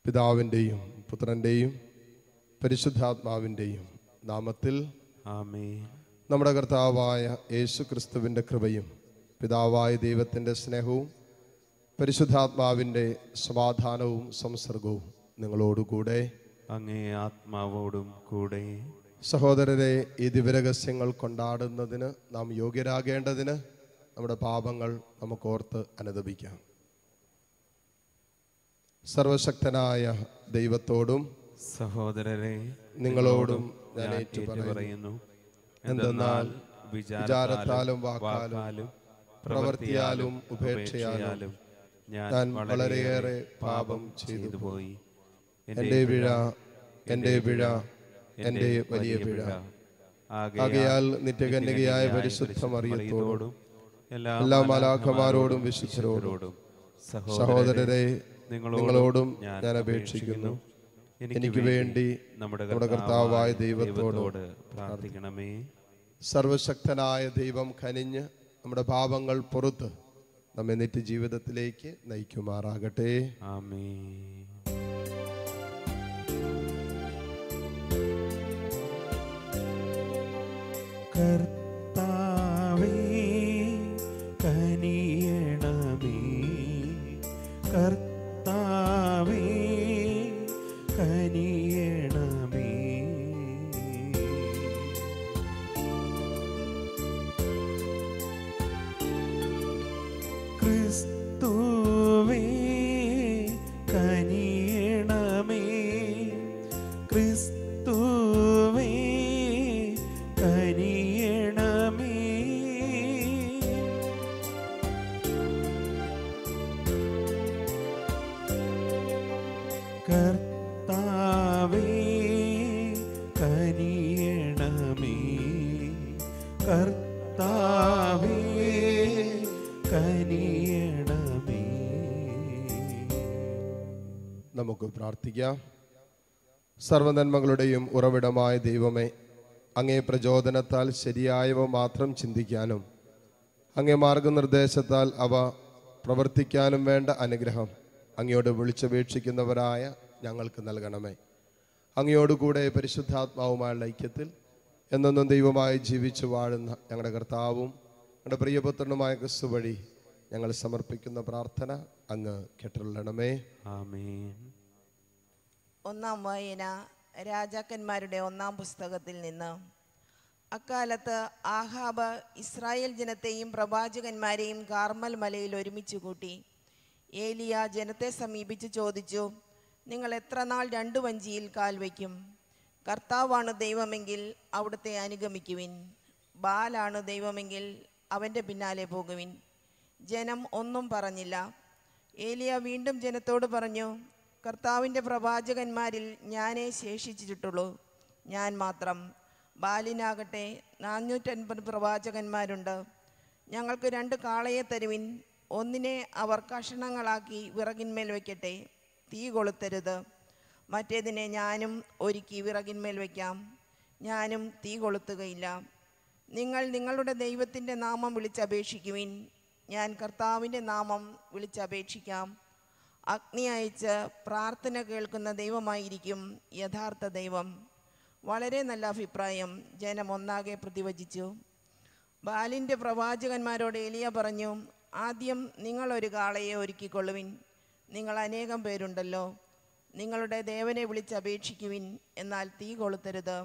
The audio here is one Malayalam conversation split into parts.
പിതാവിൻ്റെയും പുത്രൻ്റെയും പരിശുദ്ധാത്മാവിൻ്റെയും നാമത്തിൽ ആമേൻ. നമ്മുടെ കർത്താവായ യേശു ക്രിസ്തുവിൻ്റെ കൃപയും പിതാവായ ദൈവത്തിൻ്റെ സ്നേഹവും പരിശുദ്ധാത്മാവിൻ്റെ സമാധാനവും സംസർഗവും നിങ്ങളോടുകൂടെ അങ്ങേ ആത്മാവോടും കൂടെ. സഹോദരരെ, ഈ ദിവ്യരഹസ്യങ്ങൾ കൊണ്ടാടുന്നതിന് നാം യോഗ്യരാകേണ്ടതിന് നമ്മുടെ പാപങ്ങൾ നമുക്കോർത്ത് അനുതപിക്കാം. സർവശക്തനായ ദൈവത്തോടും സഹോദരരെ, നിങ്ങളോടും ഞാൻ പറയുന്നു, എന്തെന്നാൽ വിചാരത്താലും വാക്കാലും പ്രവൃത്തിയാലും ഉപേക്ഷയാലും ഞാൻ വളരെയേറെ പാപം ചെയ്തു പോയി. എൻ്റെ പിഴ, എൻ്റെ പിഴ, എൻ്റെ വലിയ പിഴ. ആകയാൽ നിത്യകന്യകയായ പരിശുദ്ധ മറിയത്തോടും എല്ലാ മാലാഖമാരോടും വിശുദ്ധരോടും സഹോദരരെ നിങ്ങളോടും ഞാൻ അപേക്ഷിക്കുന്നു, എനിക്ക് വേണ്ടി നമ്മുടെ കർത്താവായ ദൈവത്തോട് പ്രാർത്ഥിക്കണമേ. സർവശക്തനായ ദൈവം കനിഞ്ഞ് നമ്മുടെ പാപങ്ങൾ പുറത്ത് നമ്മെ നിത്യജീവിതത്തിലേക്ക് നയിക്കുമാറാകട്ടെ. ആമേൻ. കർത്താവേ കനിയണമേ, കർത്താവേ കനിയണമേ. ക്രിസ്തുവേ കനിയണമേ, ക്രിസ്തുവേ കനിയണമേ. കർത്താവേ കനിയണമേ, കർത്താവേ കനിയണമേ. നമുക്ക് പ്രാർത്ഥിക്കാം. സർവനന്മകളുടെയും ഉറവിടമായ ദൈവമേ, അങ്ങേ പ്രചോദനത്താൽ ശരിയായവ മാത്രം ചിന്തിക്കാനും അങ്ങേ മാർഗനിർദ്ദേശത്താൽ അവ പ്രവർത്തിക്കാനും വേണ്ട അനുഗ്രഹം അങ്ങയോട് വിളിച്ചപേക്ഷിക്കുന്നവരായ ഞങ്ങൾക്ക് നൽകണമേ. അങ്ങയോടുകൂടെ പരിശുദ്ധാത്മാവുമായുള്ള ഐക്യത്തിൽ എന്നെന്നും ദൈവമായി ജീവിച്ചു വാഴുന്ന ഞങ്ങളുടെ കർത്താവും ഞങ്ങളുടെ പ്രിയപുത്രനുമായ ക്രിസ്തു വഴി ഞങ്ങൾ സമർപ്പിക്കുന്ന പ്രാർത്ഥന അങ്ങ് കേട്ടുകൊള്ളണമേ. ആമേൻ. ഒന്നാം വായന രാജാക്കന്മാരുടെ 1-ാം പുസ്തകത്തിൽ നിന്ന്. അക്കാലത്ത് ആഹാബ് ഇസ്രായേൽ ജനത്തെയും പ്രവാചകന്മാരെയും കാർമൽ മലയിൽ ഒരുമിച്ച് കൂട്ടി. ഏലിയ ജനത്തെ സമീപിച്ച് ചോദിച്ചു, നിങ്ങൾ എത്ര നാൾ 2 വഞ്ചിയിൽ കാൽ വയ്ക്കും? കർത്താവാണ് ദൈവമെങ്കിൽ അവിടുത്തെ അനുഗമിക്കുവിൻ, ബാലാണ് ദൈവമെങ്കിൽ അവൻ്റെ പിന്നാലെ പോകുവിൻ. ജനം ഒന്നും പറഞ്ഞില്ല. ഏലിയ വീണ്ടും ജനത്തോട് പറഞ്ഞു, കർത്താവിൻ്റെ പ്രവാചകന്മാരിൽ ഞാനേ ശേഷിച്ചിട്ടുള്ളൂ, ഞാൻ മാത്രം. ബാലിനാകട്ടെ 450 പ്രവാചകന്മാരുണ്ട്. ഞങ്ങൾക്ക് 2 കാളയെ തരുവിൻ. ഒന്നിനെ അവർ കഷണങ്ങളാക്കി വിറകിന്മേൽ വയ്ക്കട്ടെ, തീ കൊളുത്തരുത്. മറ്റേതിനെ ഞാനും ഒരുക്കി വിറകിന്മേൽ വയ്ക്കാം, ഞാനും തീ കൊളുത്തുകയില്ല. നിങ്ങൾ നിങ്ങളുടെ ദൈവത്തിൻ്റെ നാമം വിളിച്ചപേക്ഷിക്കുവിൻ, ഞാൻ കർത്താവിൻ്റെ നാമം വിളിച്ചപേക്ഷിക്കാം. അഗ്നി അയച്ച് പ്രാർത്ഥന കേൾക്കുന്ന ദൈവമായിരിക്കും യഥാർത്ഥ ദൈവം. വളരെ നല്ല അഭിപ്രായം. ജനം ഒന്നാകെ പ്രതിവചിച്ചു. ബാലിൻ്റെ പ്രവാചകന്മാരോട് ഏലിയ പറഞ്ഞു, ആദ്യം നിങ്ങളൊരു കാളയെ ഒരുക്കിക്കൊള്ളുവിൻ. നിങ്ങൾ അനേകം പേരുണ്ടല്ലോ. നിങ്ങളുടെ ദേവനെ വിളിച്ചപേക്ഷിക്കുവിൻ, എന്നാൽ തീ കൊളുത്തരുത്.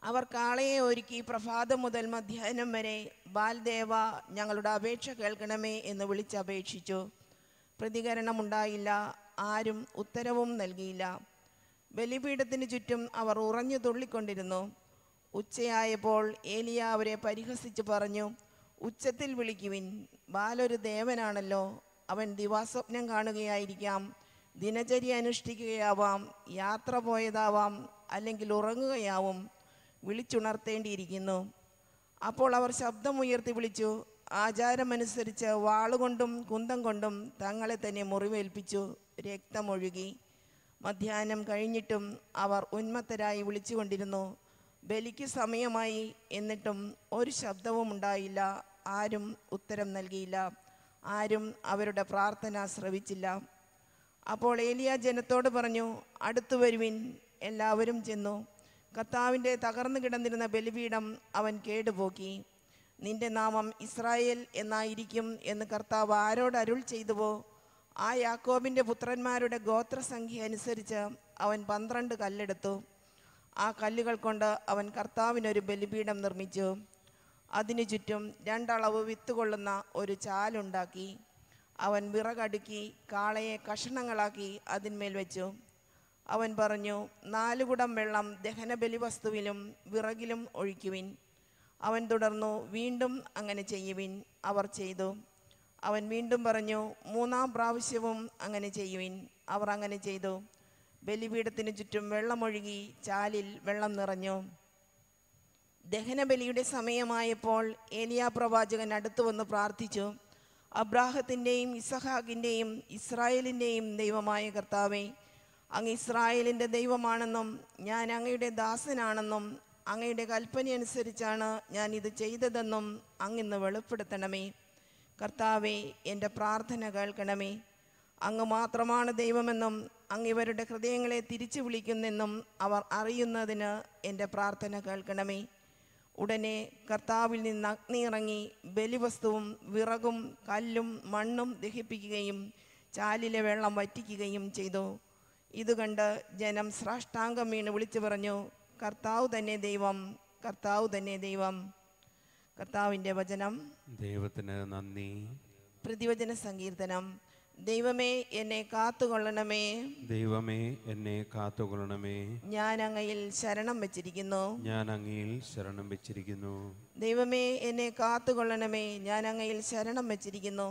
അവർ കാളയെ ഒരുക്കി പ്രഭാതം മുതൽ മധ്യാഹ്നം വരെ, ബാൽദേവ ഞങ്ങളുടെ അപേക്ഷ കേൾക്കണമേ എന്ന് വിളിച്ചപേക്ഷിച്ചു. പ്രതികരണമുണ്ടായില്ല, ആരും ഉത്തരവും നൽകിയില്ല. ബലിപീഠത്തിന് ചുറ്റും അവർ ഉറഞ്ഞു തുള്ളിക്കൊണ്ടിരുന്നു. ഉച്ചയായപ്പോൾ ഏലിയ അവരെ പരിഹസിച്ച് പറഞ്ഞു, ഉച്ചത്തിൽ വിളിക്കുവിൻ. ബാലൊരു ദേവനാണല്ലോ. അവൻ ദിവാസ്വപ്നം കാണുകയായിരിക്കാം, ദിനചര്യ അനുഷ്ഠിക്കുകയാവാം, യാത്ര പോയതാവാം, അല്ലെങ്കിൽ ഉറങ്ങുകയാവും. വിളിച്ചുണർത്തേണ്ടിയിരിക്കുന്നു. അപ്പോൾ അവർ ശബ്ദമുയർത്തി വിളിച്ചു. ആചാരമനുസരിച്ച് വാളുകൊണ്ടും കുന്തം കൊണ്ടും തങ്ങളെ തന്നെ മുറിവേൽപ്പിച്ചു. രക്തമൊഴുകി. മധ്യാഹ്നം കഴിഞ്ഞിട്ടും അവർ ഉന്മത്തരായി വിളിച്ചുകൊണ്ടിരുന്നു. ബലിക്ക് സമയമായി, എന്നിട്ടും ഒരു ശബ്ദവും ഉണ്ടായില്ല. ആരും ഉത്തരം നൽകിയില്ല. ആരും അവരുടെ പ്രാർത്ഥന ശ്രവിച്ചില്ല. അപ്പോൾ ഏലിയ ജനത്തോട് പറഞ്ഞു, അടുത്തു വരുവിൻ. എല്ലാവരും ചെന്നു. കർത്താവിൻ്റെ തകർന്നു കിടന്നിരുന്ന ബലിപീഠം അവൻ കേടുപോക്കി. നിന്റെ നാമം ഇസ്രായേൽ എന്നായിരിക്കും എന്ന് കർത്താവ് ആരോട് അരുൾ ചെയ്തുവോ ആ യാക്കോബിൻ്റെ പുത്രന്മാരുടെ ഗോത്രസംഖ്യ അനുസരിച്ച് അവൻ 12 കല്ലെടുത്തു. ആ കല്ലുകൾ കൊണ്ട് അവൻ കർത്താവിനൊരു ബലിപീഠം നിർമ്മിച്ചു. അതിനു ചുറ്റും 2 അളവ് വിത്ത് കൊള്ളുന്ന ഒരു ചാലുണ്ടാക്കി. അവൻ വിറകടുക്കി കാളയെ കഷണങ്ങളാക്കി അതിന്മേൽ വെച്ചു. അവൻ പറഞ്ഞു, 4 കുടം വെള്ളം ദഹനബലി വസ്തുവിലും വിറകിലും ഒഴിക്കുവിൻ. അവൻ തുടർന്നു, വീണ്ടും അങ്ങനെ ചെയ്യുവിൻ. അവർ ചെയ്തു. അവൻ വീണ്ടും പറഞ്ഞു, 3-ാം പ്രാവശ്യവും അങ്ങനെ ചെയ്യുവിൻ. അവർ അങ്ങനെ ചെയ്തു. ബലിപീഠത്തിന് ചുറ്റും വെള്ളമൊഴുകി ചാലിൽ വെള്ളം നിറഞ്ഞു. ദഹനബലിയുടെ സമയമായപ്പോൾ ഏലിയാ പ്രവാചകൻ അടുത്തു വന്ന് പ്രാർത്ഥിച്ചു, അബ്രാഹത്തിൻ്റെയും ഇസഹാക്കിൻ്റെയും ഇസ്രായേലിൻ്റെയും ദൈവമായ കർത്താവേ, അങ്ങ് ഇസ്രായേലിൻ്റെ ദൈവമാണെന്നും ഞാൻ അങ്ങയുടെ ദാസനാണെന്നും അങ്ങയുടെ കൽപ്പനയനുസരിച്ചാണ് ഞാൻ ഇത് ചെയ്തതെന്നും അങ്ങിന്ന് വെളിപ്പെടുത്തണമേ. കർത്താവേ, എൻ്റെ പ്രാർത്ഥന കേൾക്കണമേ. അങ്ങ് മാത്രമാണ് ദൈവമെന്നും അങ്ങ് ഇവരുടെ ഹൃദയങ്ങളെ തിരിച്ചു വിളിക്കുന്നെന്നും അവർ അറിയുന്നതിന് എൻ്റെ പ്രാർത്ഥന കേൾക്കണമേ. ഉടനെ കർത്താവിൽ നിന്ന് അഗ്നി ഇറങ്ങി ബലിവസ്തുവും വിറകും കല്ലും മണ്ണും ദഹിപ്പിക്കുകയും ചാലിലെ വെള്ളം വറ്റിക്കുകയും ചെയ്തു. ഇതുകണ്ട് ജനം സാഷ്ടാംഗം വീണ് വിളിച്ചു പറഞ്ഞു, കർത്താവ് തന്നെ ദൈവം, കർത്താവ് തന്നെ ദൈവം. കർത്താവിൻ്റെ വചനം. ദൈവത്തിന് നന്ദി. പ്രതിവചന സങ്കീർത്തനം. ദൈവമേ, എന്നെ കാത്തുകൊള്ളണമേ. ദൈവമേ, എന്നെ കാത്തുകൊള്ളണമേ. ഞാൻ അങ്ങയിൽ ശരണം വെച്ചിരിക്കുന്നു. ഞാൻ അങ്ങയിൽ ശരണം വെച്ചിരിക്കുന്നു. ദൈവമേ, എന്നെ കാത്തുകൊള്ളണമേ. ഞാൻ അങ്ങയിൽ ശരണം വെച്ചിരിക്കുന്നു.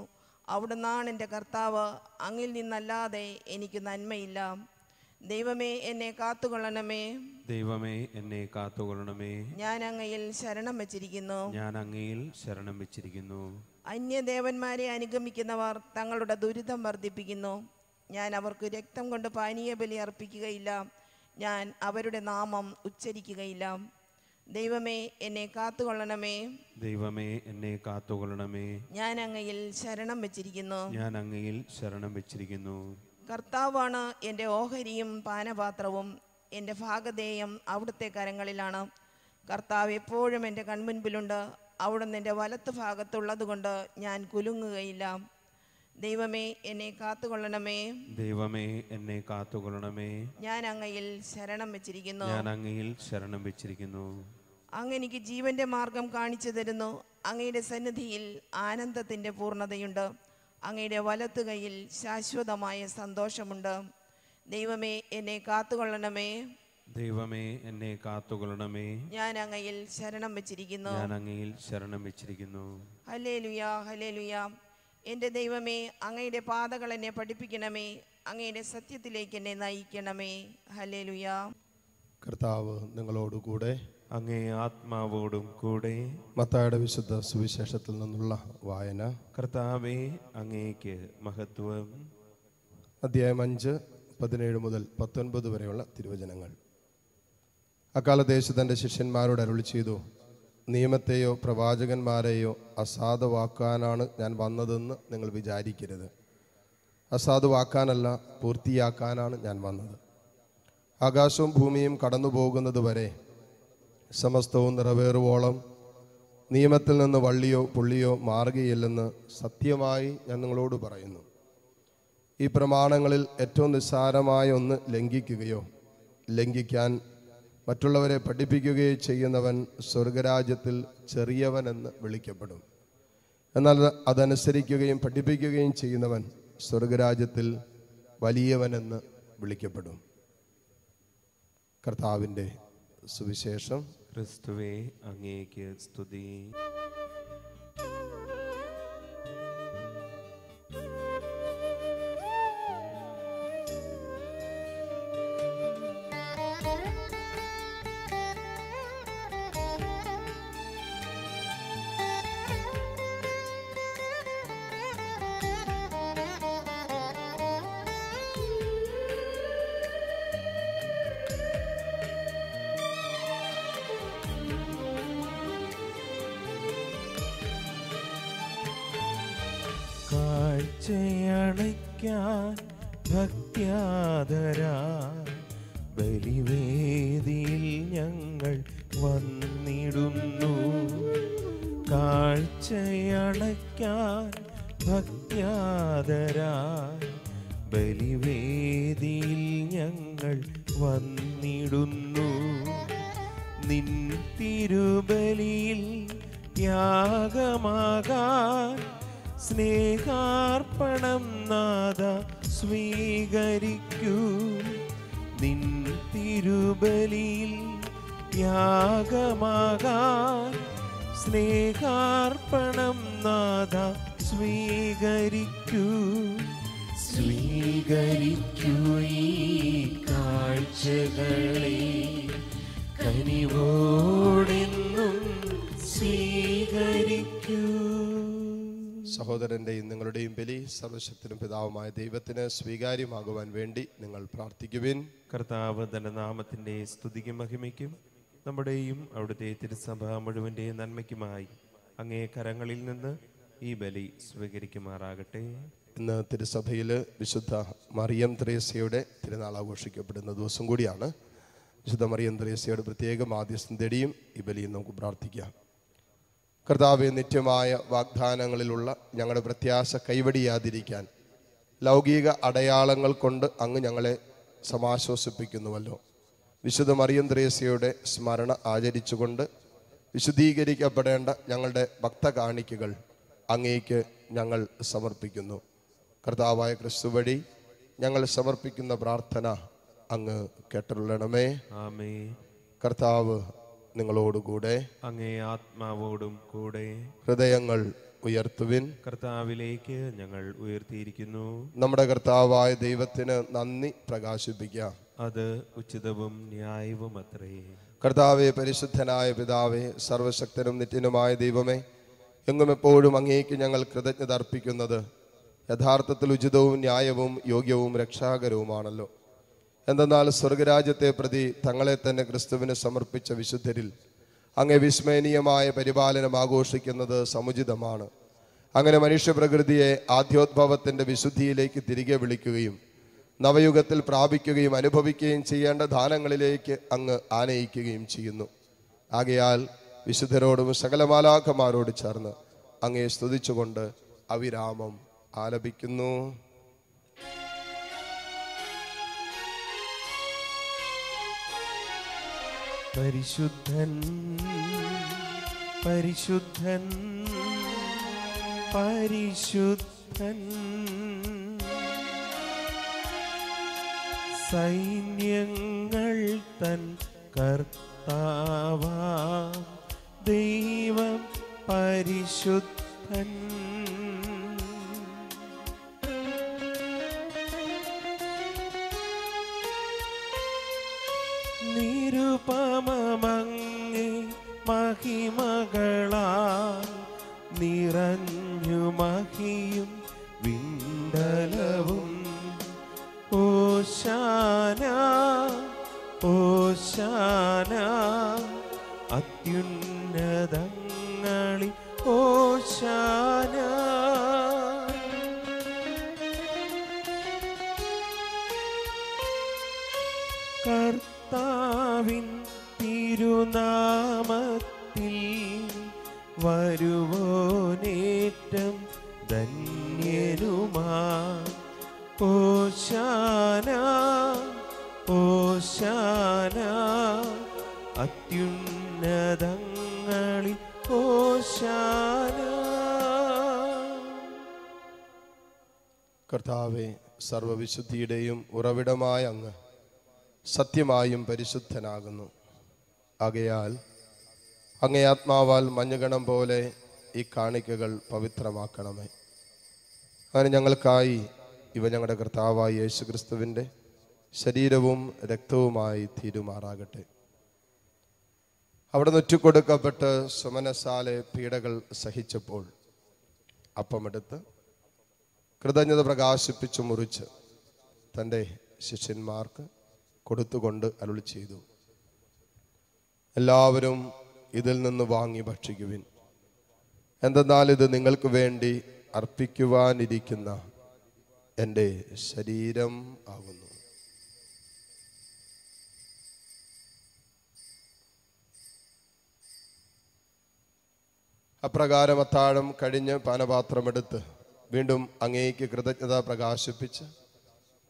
അവിടുന്നാണ് എൻ്റെ കർത്താവ്. അങ്ങിൽ നിന്നല്ലാതെ എനിക്ക് നന്മയില്ല. ദൈവമേ, എന്നെ കാത്തുകൊള്ളണമേ. ദൈവമേ, എന്നെ കാത്തുകൊള്ളണമേ. ഞാൻ അങ്ങയിൽ ശരണം വെച്ചിരിക്കുന്നു. ഞാൻ അങ്ങയിൽ ശരണം വെച്ചിരിക്കുന്നു. അന്യദേവന്മാരെ അനുഗമിക്കുന്നവർ തങ്ങളുടെ ദുരിതം വർദ്ധിപ്പിക്കുന്നു. ഞാൻ അവർക്ക് രക്തം കൊണ്ട് പാനീയ ബലി അർപ്പിക്കുകയില്ല. ഞാൻ അവരുടെ നാമം ഉച്ചരിക്കുകയില്ല. ദൈവമേ, എന്നെ കാത്തുകൊള്ളണമേ. ദൈവമേ, എന്നെ കാത്തുകൊള്ളണമേ. ഞാൻ അങ്ങയിൽ ശരണം വെച്ചിരിക്കുന്നു. ഞാൻ അങ്ങയിൽ ശരണം വെച്ചിരിക്കുന്നു. കർത്താവാണ് എൻ്റെ ഓഹരിയും പാനപാത്രവും. എൻ്റെ ഭാഗധേയം അവിടുത്തെ കരങ്ങളിലാണ്. കർത്താവ് എപ്പോഴും എൻ്റെ കൺമുൻപിലുണ്ട്. അവിടുന്ന് എൻ്റെ വലത്ത് ഭാഗത്തുള്ളത് കൊണ്ട് ഞാൻ കുലുങ്ങുകയില്ല. ദൈവമേ, എന്നെ കാത്തുകൊള്ളണമേ. ദൈവമേ, എന്നെ കാത്തുകൊള്ളണമേ. ഞാൻ അങ്ങയിൽ ശരണം വെച്ചിരിക്കുന്നു. ഞാൻ അങ്ങയിൽ ശരണം വെച്ചിരിക്കുന്നു. അങ്ങ് എനിക്ക് ജീവന്റെ മാർഗം കാണിച്ചു തരുന്നു. അങ്ങയുടെ സന്നിധിയിൽ ആനന്ദത്തിൻ്റെ പൂർണ്ണതയുണ്ട്. അങ്ങയുടെ വലത്ത് കൈയിൽ ശാശ്വതമായ സന്തോഷമുണ്ട്. ദൈവമേ, എന്നെ കാത്തുകൊള്ളണമേ. ദൈവമേ, എന്നെ കാത്തുകൊള്ളണമേ. ഞാൻ അങ്ങയിൽ ശരണം വെച്ചിരിക്കുന്നു. ഞാൻ അങ്ങയിൽ ശരണം വെച്ചിരിക്കുന്നു. Hallelujah, hallelujah. എൻ്റെ ദൈവമേ, അങ്ങയുടെ പാതകൾ എന്നെ പഠിപ്പിക്കണമേ. അങ്ങയുടെ സത്യത്തിലേക്ക് എന്നെ നയിക്കണമേ. ഹല്ലേലൂയ. കർത്താവ് നിങ്ങളോടുകൂടെ. അങ്ങേ ആത്മാവോടും കൂടെ. മത്തായിയുടെ വിശുദ്ധ സുവിശേഷത്തിൽ നിന്നുള്ള വായന. കർത്താവേ, അങ്ങേക്ക് മഹത്വം. അധ്യായം 5, 17 മുതൽ 19 വരെയുള്ള തിരുവചനങ്ങൾ. അക്കാലത്ത് യേശു തൻ്റെ ശിഷ്യന്മാരോട് അരുളി ചെയ്തു, നിയമത്തെയോ പ്രവാചകന്മാരെയോ അസാധുവാക്കാനാണ് ഞാൻ വന്നതെന്ന് നിങ്ങൾ വിചാരിക്കരുത്. അസാധുവാക്കാനല്ല, പൂർത്തിയാക്കാനാണ് ഞാൻ വന്നത്. ആകാശവും ഭൂമിയും കടന്നു പോകുന്നത് വരെ സമസ്തവും നിറവേറുവോളം നിയമത്തിൽ നിന്ന് വള്ളിയോ പുള്ളിയോ മാറുകയില്ലെന്ന് സത്യമായി ഞാൻ നിങ്ങളോട് പറയുന്നു. ഈ പ്രമാണങ്ങളിൽ ഏറ്റവും നിസ്സാരമായ ഒന്ന് ലംഘിക്കുകയോ ലംഘിക്കാൻ മറ്റുള്ളവരെ പഠിപ്പിക്കുകയോ ചെയ്യുന്നവൻ സ്വർഗരാജ്യത്തിൽ ചെറിയവനെന്ന് വിളിക്കപ്പെടും. എന്നാൽ അതനുസരിക്കുകയും പഠിപ്പിക്കുകയും ചെയ്യുന്നവൻ സ്വർഗരാജ്യത്തിൽ വലിയവനെന്ന് വിളിക്കപ്പെടും. കർത്താവിൻ്റെ സുവിശേഷം. ക്രിസ്തുവേ, അങ്ങേക്ക് സ്തുതി. കാഴ്ചയണയ്ക്കാൻ ഭക്ത്യാദരായി ബലിവേദിയിൽ ഞങ്ങൾ വന്നിടുന്നു. കാഴ്ചയണയ്ക്കാൻ ഭക്ത്യാദരായി ബലിവേദിയിൽ ഞങ്ങൾ വന്നിടുന്നു. നിൻ തിരുബലിയിൽ യാഗമാകാൻ സ്നേഹാർപ്പണം നാഥ സ്വീകരിക്കൂ. നിൻ തിരുബലിയിൽ യാഗമാകാൻ സ്നേഹാർപ്പണം നാഥ സ്വീകരിക്കൂ. സ്വീകരിക്കൂ ഈ കാഴ്ചകളെ കനിവോടെന്നും സ്വീകരിക്കൂ. സഹോദരൻ്റെയും നിങ്ങളുടെയും ബലി സർവശക്തനും പിതാവുമായ ദൈവത്തിന് സ്വീകാര്യമാകുവാൻ വേണ്ടി നിങ്ങൾ പ്രാർത്ഥിക്കുവിൻ. കർത്താവ് തന്റെ നാമത്തിന്റെ സ്തുതിക്കും മഹിമയ്ക്കും നമ്മുടെയും അവിടുത്തെ തിരുസഭ മുഴുവൻ്റെയും നന്മയ്ക്കുമായി അങ്ങേ കരങ്ങളിൽ നിന്ന് ഈ ബലി സ്വീകരിക്കുമാറാകട്ടെ. ഇന്ന് തിരുസഭയിൽ വിശുദ്ധ മറിയം ത്രേസ്യയുടെ തിരുനാൾ ആഘോഷിക്കപ്പെടുന്ന ദിവസം കൂടിയാണ്. വിശുദ്ധ മറിയം ത്രേസ്യയുടെ പ്രത്യേക മാധ്യസ്ഥം തേടിയും ഈ ബലിയിൽ നമുക്ക് പ്രാർത്ഥിക്കാം. കർത്താവെ, നിത്യമായ വാഗ്ദാനങ്ങളിലുള്ള ഞങ്ങളുടെ പ്രത്യാശ കൈവടിയാതിരിക്കാൻ ലൗകിക അടയാളങ്ങൾ കൊണ്ട് അങ്ങ് ഞങ്ങളെ സമാശ്വസിപ്പിക്കുന്നുവല്ലോ. വിശുദ്ധ മറിയം ത്രേസ്യയുടെ സ്മരണ ആചരിച്ചുകൊണ്ട് വിശുദ്ധീകരിക്കപ്പെടേണ്ട ഞങ്ങളുടെ ഭക്തകാണിക്കകൾ അങ്ങേക്ക് ഞങ്ങൾ സമർപ്പിക്കുന്നു. കർത്താവായ ക്രിസ്തു വഴി ഞങ്ങൾ സമർപ്പിക്കുന്ന പ്രാർത്ഥന അങ്ങ് കേട്ടരുളണമേ. ആമേൻ. കർത്താവ് നിങ്ങളോടുകൂടെ, അങ്ങേ ആത്മാവോടും കൂടെ. ഹൃദയങ്ങൾ ഉയർത്തുവിൻ. കർത്താവിലേക്ക് ഞങ്ങൾ ഉയർത്തിയിരിക്കുന്നു. നമ്മുടെ കർത്താവായ ദൈവത്തിന് നന്ദി പ്രകാശിപ്പിക്കാം. അത് ഉചിതവും ന്യായവും അത്രേ. കർത്താവെ, പരിശുദ്ധനായ പിതാവേ, സർവശക്തനും നിത്യനുമായ ദൈവമേ, എങ്ങും എപ്പോഴും അങ്ങേക്ക് ഞങ്ങൾ കൃതജ്ഞത അർപ്പിക്കുന്നത് യഥാർത്ഥത്തിൽ ഉചിതവും ന്യായവും യോഗ്യവും രക്ഷാകരവുമാണല്ലോ. എന്തെന്നാൽ സ്വർഗരാജ്യത്തെ പ്രതി തങ്ങളെ തന്നെ ക്രിസ്തുവിന് സമർപ്പിച്ച വിശുദ്ധരിൽ അങ്ങേ വിസ്മയനീയമായ പരിപാലനം ആഘോഷിക്കുന്നത് സമുചിതമാണ്. അങ്ങനെ മനുഷ്യപ്രകൃതിയെ ആദ്യോദ്ഭവത്തിൻ്റെ വിശുദ്ധിയിലേക്ക് തിരികെ വിളിക്കുകയും നവയുഗത്തിൽ പ്രാപിക്കുകയും അനുഭവിക്കുകയും ചെയ്യേണ്ട ദാനങ്ങളിലേക്ക് അങ്ങ് ആനയിക്കുകയും ചെയ്യുന്നു. ആകയാൽ വിശുദ്ധരോടും സകല മാലാഖമാരോട് ചേർന്ന് അങ്ങേ സ്തുതിച്ചുകൊണ്ട് അവിരാമം ആലപിക്കുന്നു. പരിശുദ്ധൻ പരിശുദ്ധൻ പരിശുദ്ധൻ, സൈന്യങ്ങൾ തൻ കർത്താവാം ദൈവം പരിശുദ്ധൻ. നിരുപമമങ്ങേ മഹിമകളാൽ നിറഞ്ഞു മഹിയും വിണ്ടലവും. ഓശാന ഓശാന അത്യുന്നതങ്ങളിൽ ഓശാന. കർത്താവിൻ തിരുനാമത്തിൽ വരുവോനേറ്റം ധന്യനുമാ. ഓശാന ഓശാന അത്യുന്നതങ്ങളിൽ ഓശാന. കർത്താവെ, സർവവിശുദ്ധിയുടെയും ഉറവിടമായ അങ്ങ് സത്യമായും പരിശുദ്ധനാകുന്നു. ആകയാൽ അങ്ങേ ആത്മാവാൽ മഞ്ഞുകണം പോലെ ഈ കാണിക്കകൾ പവിത്രമാക്കണമേ. അങ്ങനെ ഞങ്ങൾക്കായി ഇവ ഞങ്ങളുടെ കർത്താവായ യേശു ക്രിസ്തുവിൻ്റെ ശരീരവും രക്തവുമായി തീരുമാറാകട്ടെ. അവിടെ നൊറ്റിക്കൊടുക്കപ്പെട്ട് സുമനസാലെ പീഡകൾ സഹിച്ചപ്പോൾ അപ്പമെടുത്ത് കൃതജ്ഞത പ്രകാശിപ്പിച്ചു മുറിച്ച് തൻ്റെ ശിഷ്യന്മാർക്ക് കൊടുത്തുകൊണ്ട് അരുളി ചെയ്തു, എല്ലാവരും ഇതിൽ നിന്ന് വാങ്ങി ഭക്ഷിക്കുവിൻ. എന്തെന്നാൽ ഇത് നിങ്ങൾക്ക് വേണ്ടി അർപ്പിക്കുവാനിരിക്കുന്ന എൻ്റെ ശരീരം ആകുന്നു. അപ്രകാരം അത്താഴം കഴിഞ്ഞ് പാനപാത്രമെടുത്ത് വീണ്ടും അങ്ങേക്ക് കൃതജ്ഞത പ്രകാശിപ്പിച്ച്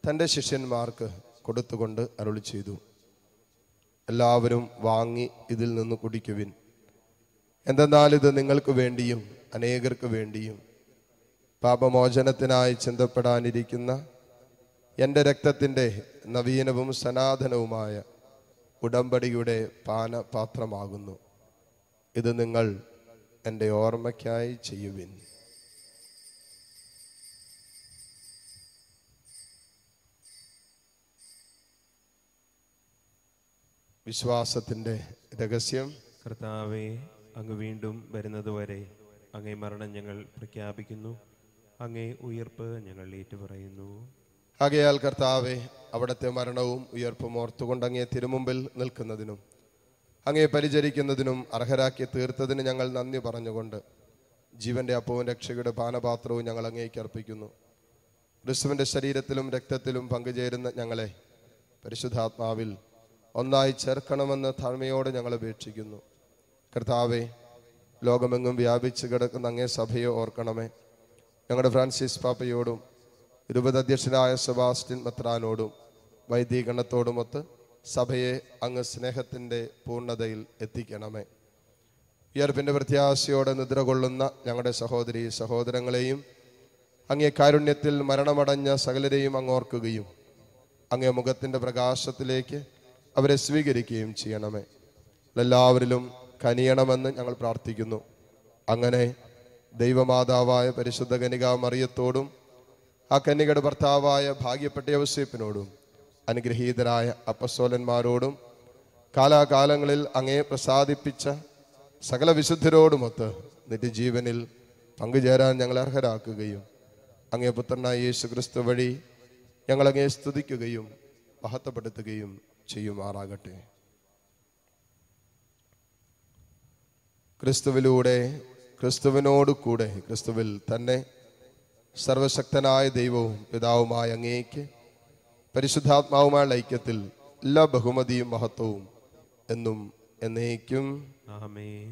തൻ്റെ ശിഷ്യന്മാർക്ക് കൊടുത്തുകൊണ്ട് അരുളി ചെയ്തു, എല്ലാവരും വാങ്ങി ഇതിൽ നിന്ന് കുടിക്കുവിൻ. എന്തെന്നാൽ ഇത് നിങ്ങൾക്ക് വേണ്ടിയും അനേകർക്ക് വേണ്ടിയും പാപമോചനത്തിനായി ചിന്തപ്പെടാനിരിക്കുന്ന എൻ്റെ രക്തത്തിൻ്റെ നവീനവും സനാതനവുമായ ഉടമ്പടിയുടെ പാനപാത്രമാകുന്നു. ഇത് നിങ്ങൾ എൻ്റെ ഓർമ്മയ്ക്കായി ചെയ്യുവിൻ. വിശ്വാസത്തിൻ്റെ രഹസ്യം. കർത്താവേ, അങ്ങ് വീണ്ടും വരുന്നതുവരെ അങ്ങേ മരണം ഞങ്ങൾ പ്രഖ്യാപിക്കുന്നു, അങ്ങേ ഉയർപ്പ് ഞങ്ങൾ ഏറ്റുപറയുന്നു. ആകയാൽ കർത്താവേ, അവിടുത്തെ മരണവും ഉയർപ്പും ഓർത്തുകൊണ്ട് അങ്ങേ തിരുമുമ്പിൽ നിൽക്കുന്നതിനും അങ്ങേ പരിചരിക്കുന്നതിനും അർഹരാക്കി തീർത്തതിന് ഞങ്ങൾ നന്ദി പറഞ്ഞുകൊണ്ട് ജീവന്റെ അപ്പവും രക്ഷയുടെ പാനപാത്രവും ഞങ്ങൾ അങ്ങേക്ക് അർപ്പിക്കുന്നു. ക്രിസ്തുവിൻ്റെ ശരീരത്തിലും രക്തത്തിലും പങ്കുചേരുന്ന ഞങ്ങളെ പരിശുദ്ധാത്മാവിൽ ഒന്നായി ചേർക്കണമെന്ന് താഴ്മയോടെ ഞങ്ങൾ അപേക്ഷിക്കുന്നു. കർത്താവെ, ലോകമെങ്ങും വ്യാപിച്ചു കിടക്കുന്ന അങ്ങേ സഭയെ ഓർക്കണമേ. ഞങ്ങളുടെ ഫ്രാൻസിസ് പാപ്പയോടും രൂപതാധ്യക്ഷനായ സെബാസ്റ്റ്യൻ മെത്രാനോടും വൈദികഗണത്തോടുമൊത്ത് സഭയെ അങ്ങ് സ്നേഹത്തിൻ്റെ പൂർണ്ണതയിൽ എത്തിക്കണമേ. ഉയർപ്പിൻ്റെ പ്രത്യാശയോടെ നിദ്ര കൊള്ളുന്ന ഞങ്ങളുടെ സഹോദരീ സഹോദരങ്ങളെയും അങ്ങേ കാരുണ്യത്തിൽ മരണമടഞ്ഞ സകലരെയും അങ്ങ് ഓർക്കുകയും അങ്ങേ മുഖത്തിൻ്റെ പ്രകാശത്തിലേക്ക് അവരെ സ്വീകരിക്കുകയും ചെയ്യണമേ. എല്ലാവരിലും കനിയണമെന്ന് ഞങ്ങൾ പ്രാർത്ഥിക്കുന്നു. അങ്ങനെ ദൈവമാതാവായ പരിശുദ്ധ കന്യകാ മറിയത്തോടും ആ കന്യകയുടെ ഭർത്താവായ ഭാഗ്യപ്പെട്ട യൗസേപ്പിനോടും അനുഗ്രഹീതരായ അപ്പസ്തോലന്മാരോടും കാലാകാലങ്ങളിൽ അങ്ങേ പ്രസാദിപ്പിച്ച സകല വിശുദ്ധരോടുമൊത്ത് നിത്യജീവനിൽ പങ്കുചേരാൻ ഞങ്ങൾ അർഹരാക്കുകയും അങ്ങേ പുത്രനായ യേശു ക്രിസ്തു വഴി ഞങ്ങളങ്ങേ സ്തുതിക്കുകയും മഹത്വപ്പെടുത്തുകയും ചെയ്യുമാറാകട്ടെ. ക്രിസ്തുവിലൂടെ, ക്രിസ്തുവിനോട് കൂടെ, ക്രിസ്തുവിൽ തന്നെ സർവശക്തനായ ദൈവവും പിതാവുമായ അങ്ങേക്ക് പരിശുദ്ധാത്മാവുമായുള്ള ഐക്യത്തിൽ എല്ലാ ബഹുമതിയും മഹത്വവും എന്നും എന്നേക്കും ആമേൻ.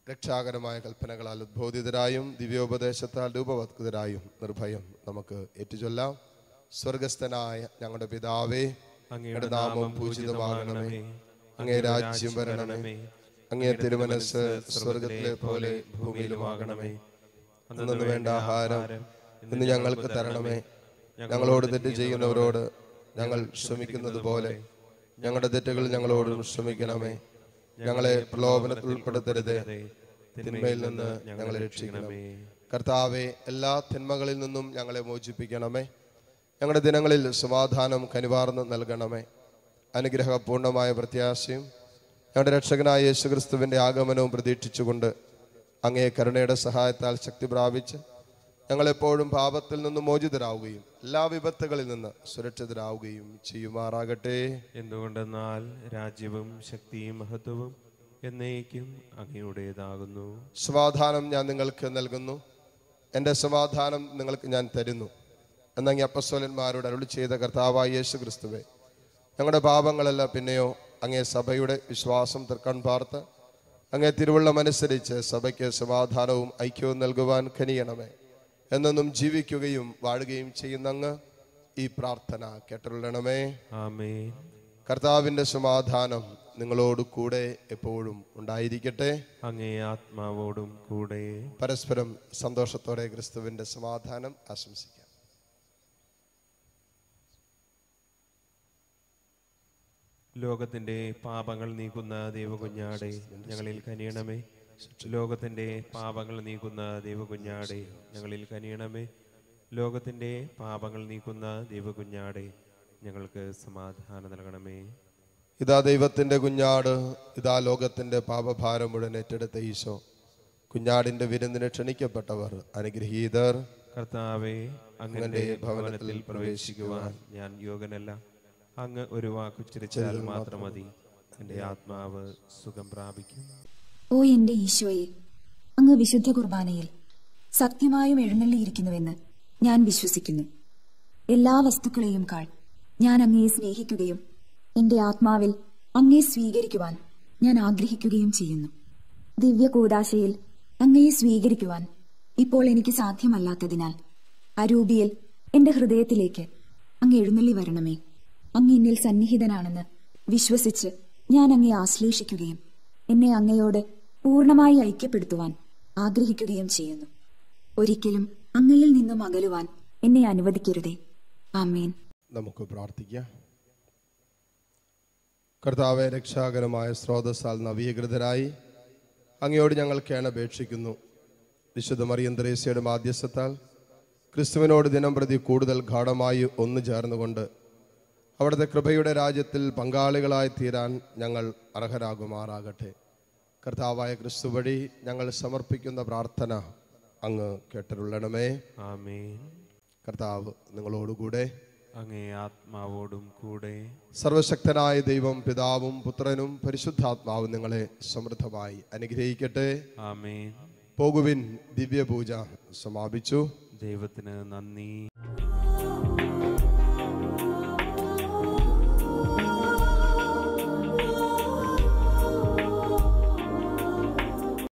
രക്ഷാകരമായ കൽപ്പനകളാൽ ഉദ്ബോധിതരായും ദിവ്യോപദേശത്താൽ രൂപവത്കൃതരായും നിർഭയം നമുക്ക് ഏറ്റുചൊല്ലാം. സ്വർഗസ്ഥനായ ഞങ്ങളുടെ പിതാവേ, അങ്ങയുടെ നാമം പൂജിതമാകണമേ, അങ്ങേ രാജ്യം വരണമേ, അങ്ങേ തിരുമനസ് സ്വർഗത്തിലെ പോലെ ഭൂമിയിലുമാകണമേ. അന്നു വേണ്ട ആഹാരം ഇന്ന് ഞങ്ങൾക്ക് തരണമേ. ഞങ്ങളോട് തെറ്റ് ചെയ്യുന്നവരോട് ഞങ്ങൾ ക്ഷമിക്കുന്നത് പോലെ ഞങ്ങളുടെ തെറ്റുകൾ ഞങ്ങളോടും ക്ഷമിക്കണമേ. ഞങ്ങളെ പ്രലോഭനത്തിൽ ഉൾപ്പെടുത്തരുതേ, തിന്മയിൽ നിന്ന് ഞങ്ങളെ രക്ഷിക്കണമേ. കർത്താവെ, എല്ലാ തിന്മകളിൽ നിന്നും ഞങ്ങളെ മോചിപ്പിക്കണമേ. ഞങ്ങളുടെ ദിനങ്ങളിൽ സമാധാനം കനിവാർന്ന് നൽകണമേ. അനുഗ്രഹപൂർണമായ പ്രത്യാശയും ഞങ്ങളുടെ രക്ഷകനായ യേശുക്രിസ്തുവിൻ്റെ ആഗമനവും പ്രതീക്ഷിച്ചുകൊണ്ട് അങ്ങേ കരുണയുടെ സഹായത്താൽ ശക്തി പ്രാപിച്ച് ഞങ്ങളെപ്പോഴും പാപത്തിൽ നിന്നും മോചിതരാവുകയും എല്ലാ വിപത്തുകളിൽ നിന്ന് സുരക്ഷിതരാവുകയും ചെയ്യുമാറാകട്ടെ. എന്തുകൊണ്ടെന്നാൽ രാജ്യവും ശക്തിയും മഹത്വവും എന്നേക്കും അങ്ങയുടേതാകുന്നു. സമാധാനം ഞാൻ നിങ്ങൾക്ക് നൽകുന്നു, എൻ്റെ സമാധാനം നിങ്ങൾക്ക് ഞാൻ തരുന്നു എന്നങ്ങ് അപ്പസ്തോലന്മാരോട് അരുളി ചെയ്ത കർത്താവായ യേശു ക്രിസ്തുവേ, ഞങ്ങളുടെ പാപങ്ങളല്ല പിന്നെയോ അങ്ങേ സഭയുടെ വിശ്വാസം തൃക്കൺ പാർത്ത് അങ്ങേ തിരുവുള്ളമനുസരിച്ച് സഭയ്ക്ക് സമാധാനവും ഐക്യവും നൽകുവാൻ കനിയണമേ. എന്നെന്നും ജീവിക്കുകയും വാഴുകയും ചെയ്യുന്ന അങ്ങ് ഈ പ്രാർത്ഥന കേട്ടരുളണമേ. ആമേൻ. കർത്താവിൻ്റെ സമാധാനം നിങ്ങളോട് കൂടെ എപ്പോഴും ഉണ്ടായിരിക്കട്ടെ. അങ്ങേ ആത്മാവോടും കൂടെ. പരസ്പരം സന്തോഷത്തോടെ ക്രിസ്തുവിൻ്റെ സമാധാനം ആശംസിക്കാം. ലോകത്തിന്റെ പാപങ്ങൾ നീക്കുന്ന ദൈവകുഞ്ഞാടെ ഞങ്ങളിൽ കനിയണമേ. ലോകത്തിന്റെ പാപങ്ങൾ നീക്കുന്ന ദൈവകുഞ്ഞാടെ ഞങ്ങളിൽ കനിയണമേ. ലോകത്തിന്റെ പാപങ്ങൾ നീക്കുന്ന ദൈവകുഞ്ഞാടെ ഞങ്ങൾക്ക് സമാധാനം നൽകണമേ. ഇതാ ദൈവത്തിൻ്റെ കുഞ്ഞാട്, ഇതാ ലോകത്തിൻ്റെ പാപഭാരം മുഴുവൻ ഏറ്റെടുത്ത ഈശോ. കുഞ്ഞാടിൻ്റെ വിരുന്നിന് ക്ഷണിക്കപ്പെട്ടവർ അനുഗ്രഹീതർ. കർത്താവേ, അങ്ങന്റെ ഭവനത്തിൽ പ്രവേശിക്കുവാൻ ഞാൻ യോഗ്യനല്ല. അങ്ങ് ഒരു വാക്കുച്ചരിച്ചാൽ മാത്രം മതി, എൻ്റെ ആത്മാവ് സുഖം പ്രാപിക്കും. ഓ എൻ്റെ ഈശോയെ, അങ്ങ് വിശുദ്ധ കുർബാനയിൽ സത്യമായും എഴുന്നള്ളിയിരിക്കുന്നുവെന്ന് ഞാൻ വിശ്വസിക്കുന്നു. എല്ലാ വസ്തുക്കളെയും കാൾ ഞാൻ അങ്ങയെ സ്നേഹിക്കുകയും എന്റെ ആത്മാവിൽ അങ്ങയെ സ്വീകരിക്കുവാൻ ഞാൻ ആഗ്രഹിക്കുകയും ചെയ്യുന്നു. ദിവ്യ കൂദാശയിൽ അങ്ങയെ സ്വീകരിക്കുവാൻ ഇപ്പോൾ എനിക്ക് സാധ്യമല്ലാത്തതിനാൽ അരൂപിയിൽ എന്റെ ഹൃദയത്തിലേക്ക് അങ്ങ് എഴുന്നള്ളി വരണമേ. അങ്ങ് എന്നിൽ സന്നിഹിതനാണെന്ന് വിശ്വസിച്ച് ഞാൻ അങ്ങയെ ആശ്ലേഷിക്കുകയും എന്നെ അങ്ങയോട് പൂർണ്ണമായി ഐക്യപ്പെടുത്തുവാൻ ആഗ്രഹിക്കുകയും ചെയ്യുന്നു. ഒരിക്കലും അങ്ങയിൽ നിന്നും അകലുവാൻ എന്നെ അനുവദിക്കരുതേ. ആമേൻ. നമുക്ക് പ്രാർത്ഥിക്കാം. കർത്താവെ, രക്ഷാകരമായ സ്രോതസ്സാൽ നവീകൃതരായി അങ്ങയോട് ഞങ്ങൾ കേണപേക്ഷിക്കുന്നു. വിശുദ്ധ മറിയം ത്രേസ്യയുടെ മാധ്യസ്ഥത്താൽ ക്രിസ്തുവിനോട് ദിനം പ്രതി കൂടുതൽ ഗാഢമായി ഒന്നു ചേർന്നുകൊണ്ട് അവിടുത്തെ കൃപയുടെ രാജ്യത്തിൽ പങ്കാളികളായി തീരാൻ ഞങ്ങൾ അർഹരാകുമാറാകട്ടെ. കർത്താവായ ക്രിസ്തു വഴി ഞങ്ങൾ സമർപ്പിക്കുന്ന പ്രാർത്ഥന അങ്ങ് കേട്ടരുള്ളണമേ. ആമേൻ. കർത്താവ് നിങ്ങളോടുകൂടെ, അങ്ങേ ആത്മാവോടും കൂടെ. സർവശക്തനായ ദൈവം പിതാവും പുത്രനും പരിശുദ്ധാത്മാവും നിങ്ങളെ സമൃദ്ധമായി അനുഗ്രഹിക്കട്ടെ. ആമേൻ. പോകുവിൻ, ദിവ്യപൂജ സമാപിച്ചു. ദൈവത്തിന് നന്ദി.